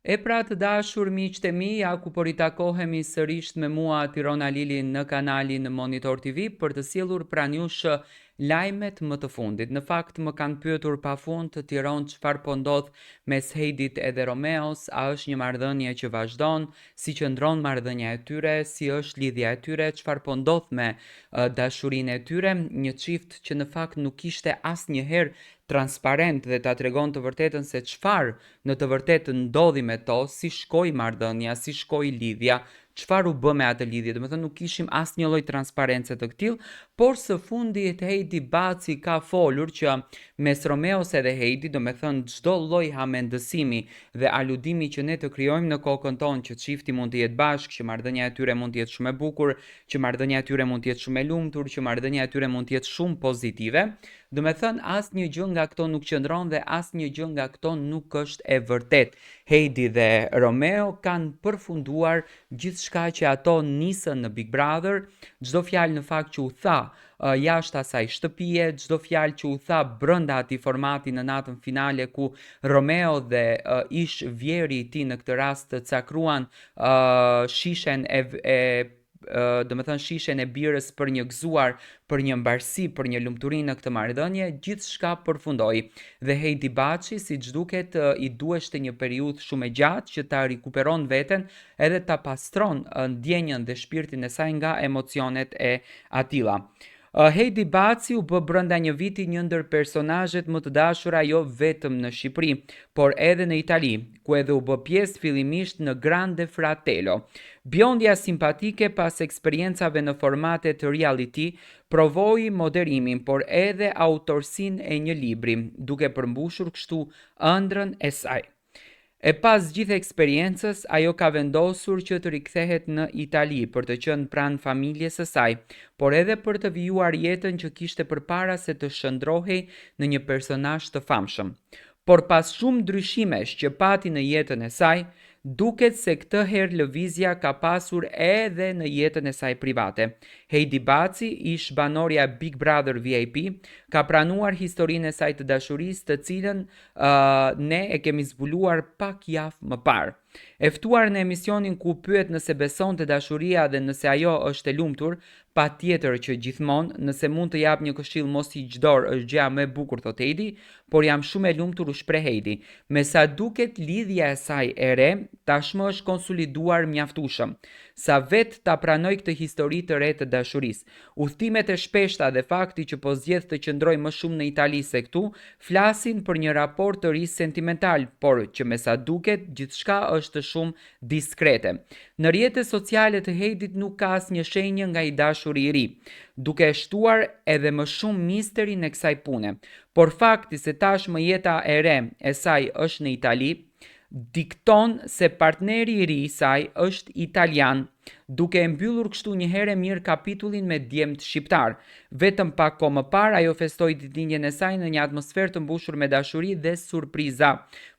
E pra të dashur miqtë e mi, ja ku po ritakohemi sërish me mua Tirona Lili në kanalin Monitor TV për të sjellur pranë jush lajmet më të fundit. Në fakt më kanë pyetur pafund të Tiron çfarë po ndodh mes Heidit edhe Romeos, a është një marrëdhënie që vazhdon, si qëndron marrëdhënia e tyre, si është lidhja e tyre, çfarë po ndodh me dashurinë e tyre, një çift që në fakt nuk ishte asnjëherë transparent dhe ta tregon të vërtetën se çfarë në të vërtetë ndodhi me to, si shkoi marrëdhënia, si shkoi lidhja, çfarë u bë me atë lidhje. Domethënë nuk kishim asnjë lloj transparence të tillë, por së fundi Heidi Baci ka folur që mes Romeos edhe Heidi, domethënë çdo lloj hamendësimi dhe aludimi që ne të krijojmë në kokën tonë që çifti mund të jetë bashkë, që marrëdhënia e tyre mund të jetë shumë e bukur, që marrëdhënia e tyre mund të jetë shumë e lumtur, që marrëdhënia e tyre mund të jetë shumë pozitive, do me thënë asnjë gjë nga këto nuk qëndron dhe asnjë gjë nga këto nuk është e vërtet. Heidi dhe Romeo kanë përfunduar gjithçka që ato nisën në Big Brother, çdo fjalë në fakt që u tha jashtë asaj shtëpie, çdo fjalë që u tha brenda atij formati në natën finale ku Romeo dhe ish vjeri i tij në këtë rast cakruan shishen do me thënë shishen e birës për një gëzuar, për një mbarësi, për një lumturi në këtë marrëdhënie, gjithçka përfundoi. Dhe Heidi Baci, siç duket, i duheshte një periudhë shumë e gjatë që ta rikuperon veten edhe ta pastron ndjenjën dhe shpirtin e saj nga emocionet e atilla. Heidi Baci u bë brenda një viti një ndër personazhet më të dashura jo vetëm në Shqipëri, por edhe në Itali, ku edhe u bë pjesë fillimisht në Grande Fratello. Bjondja simpatike pas eksperiencave në formate të reality provoi moderimin, por edhe autorsinë e një libri, duke përmbushur kështu ëndrrën e saj. E pas gjithë eksperiencës, ajo ka vendosur që të rikthehet në Itali për të qenë pranë familjes së saj, por edhe për të vijuar jetën që kishte përpara se të shndrohej në një personazh të famshëm. Por pas shumë ndryshimesh që pati në jetën e saj, duket se këtë herë lëvizja ka pasur edhe në jetën e saj private. Heidi Baci, ish banorja Big Brother VIP, ka pranuar historinë e saj të dashurisë, të cilën ne e kemi zbuluar pak javë më parë. E ftuar në emisionin ku pyet nëse beson të dashuria dhe nëse ajo është e lumtur, pa tjetër që gjithmonë, nëse mund të jap një këshill mos i çdor është gjëja më e bukur, thot Heidi, por jam shumë e lumtur, u shpreh Heidi. Me sa duket lidhja e saj e re, tashmë është konsoliduar mjaftueshëm, sa vetë ta pranoj këtë histori të re të dashurisë. Udhëtimet e shpeshta dhe fakti që po zgjedh të qëndroj më shumë në Itali se këtu, flasin për një raport të ri sentimental, por që me sa duket gjithçka është shumë diskrete. Në rrjetet sociale të Heidit nuk ka asnjë shenjë nga i dashuri i ri, duke shtuar edhe më shumë misterin e kësaj pune. Por fakti se tashmë jeta e re e saj është në Itali, dikton se partneri i ri i saj është italian, duke e mbyllur kështu një herë mirë kapitullin me djemt shqiptar. Vetëm pak kohë më parë ajo festoi ditëlindjen e saj në një atmosferë të mbushur me dashuri dhe surpriza.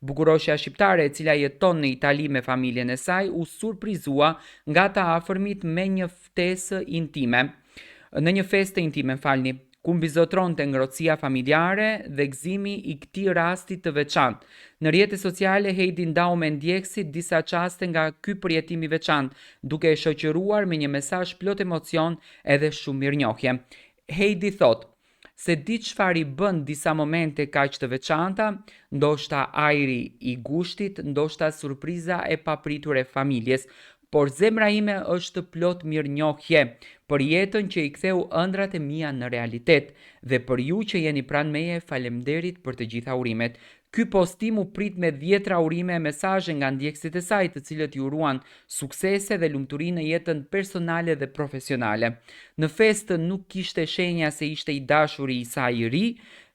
Bukuroshja shqiptare e cila jeton në Itali me familjen e saj u surprizua nga të afërmit me një ftesë intime. Në një festë intime, falni, ku mbizotronte ngrohtësia familjare dhe gëzimi i këtij rasti të veçantë. Në rrjetet sociale Heidi ndau me ndjekësit disa çaste nga ky përjetim i veçantë, duke e shoqëruar me një mesazh plot emocion edhe shumë mirënjohje. Heidi thot se di çfarë i bën disa momente kaq të veçanta, ndoshta ajri i gushtit, ndoshta surpriza e papritur e familjes, por zemra ime është plot mirënjohje për jetën që i ktheu ëndrat e mia në realitet dhe për ju që jeni pranë meje, faleminderit për të gjitha urimet. Ky postim u prit me 10 urime e mesazhe nga ndjekësit e saj, të cilët i uruan suksese dhe lumturi në jetën personale dhe profesionale. Në festë nuk kishte shenja se ishte i dashuri i saj i ri,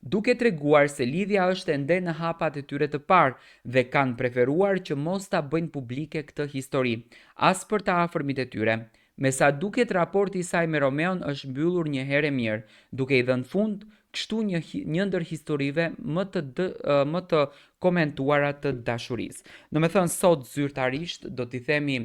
duke treguar se lidhja është ende në hapat e tyre të parë dhe kanë preferuar që mos ta bëjnë publike këtë histori, as për të afërmit e tyre. Me sa duket raporti i saj me Romeon është mbyllur një herë mirë, duke i dhënë fund kështu një ndër historive më të komentuara të dashurisë. Domethënë sot zyrtarisht do t'i themi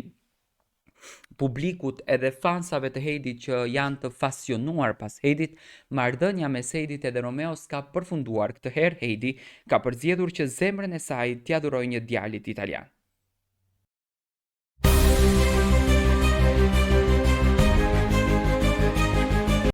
publikut edhe fansave të Heidit që janë të fasionuar pas Heidit, marrëdhënia mes Heidit edhe Romeos ka përfunduar. Këtë herë Heidi ka përzgjedhur që zemrën e saj t'ia dhurojë një djalit italian.